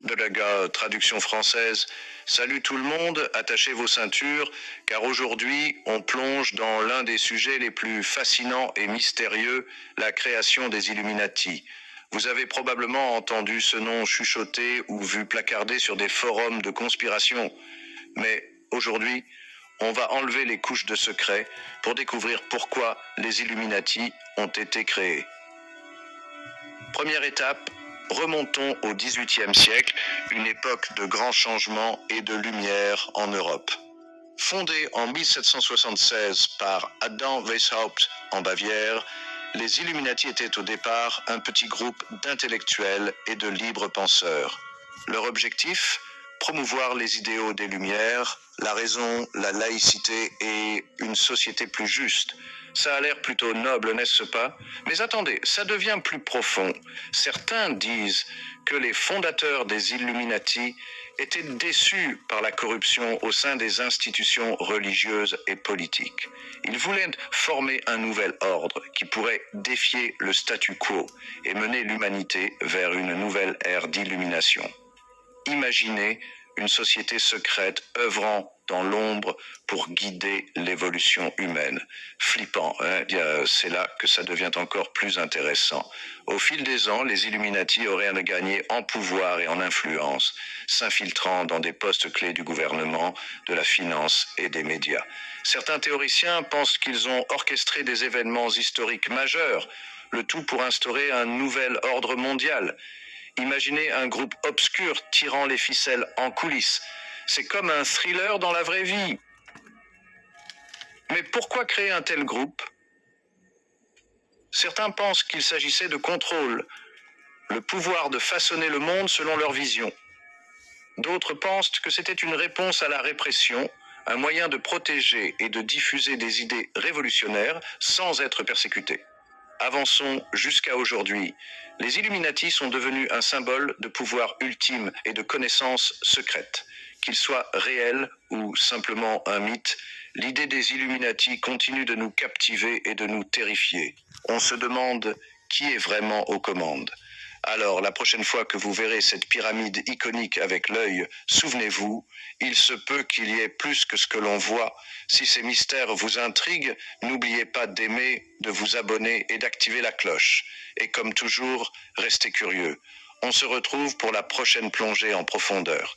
de la traduction française. Salut tout le monde, attachez vos ceintures, car aujourd'hui on plonge dans l'un des sujets les plus fascinants et mystérieux, la création des Illuminati. Vous avez probablement entendu ce nom chuchoter ou vu placarder sur des forums de conspiration. Mais aujourd'hui, on va enlever les couches de secret pour découvrir pourquoi les Illuminati ont été créés. Première étape, remontons au XVIIIe siècle, une époque de grands changements et de lumière en Europe. Fondée en 1776 par Adam Weishaupt en Bavière, les Illuminati étaient au départ un petit groupe d'intellectuels et de libres penseurs. Leur objectif, promouvoir les idéaux des Lumières, la raison, la laïcité et une société plus juste. Ça a l'air plutôt noble, n'est-ce pas? Mais attendez, ça devient plus profond. Certains disent que les fondateurs des Illuminati étaient déçus par la corruption au sein des institutions religieuses et politiques. Ils voulaient former un nouvel ordre qui pourrait défier le statu quo et mener l'humanité vers une nouvelle ère d'illumination. Imaginez une société secrète œuvrant dans l'ombre pour guider l'évolution humaine. Flippant, hein? C'est là que ça devient encore plus intéressant. Au fil des ans, les Illuminati auraient gagné en pouvoir et en influence, s'infiltrant dans des postes clés du gouvernement, de la finance et des médias. Certains théoriciens pensent qu'ils ont orchestré des événements historiques majeurs, le tout pour instaurer un nouvel ordre mondial. Imaginez un groupe obscur tirant les ficelles en coulisses. C'est comme un thriller dans la vraie vie. Mais pourquoi créer un tel groupe? Certains pensent qu'il s'agissait de contrôle, le pouvoir de façonner le monde selon leur vision. D'autres pensent que c'était une réponse à la répression, un moyen de protéger et de diffuser des idées révolutionnaires sans être persécutés. Avançons jusqu'à aujourd'hui. Les Illuminati sont devenus un symbole de pouvoir ultime et de connaissances secrètes. Qu'ils soient réels ou simplement un mythe, l'idée des Illuminati continue de nous captiver et de nous terrifier. On se demande qui est vraiment aux commandes. Alors, la prochaine fois que vous verrez cette pyramide iconique avec l'œil, souvenez-vous, il se peut qu'il y ait plus que ce que l'on voit. Si ces mystères vous intriguent, n'oubliez pas d'aimer, de vous abonner et d'activer la cloche. Et comme toujours, restez curieux. On se retrouve pour la prochaine plongée en profondeur.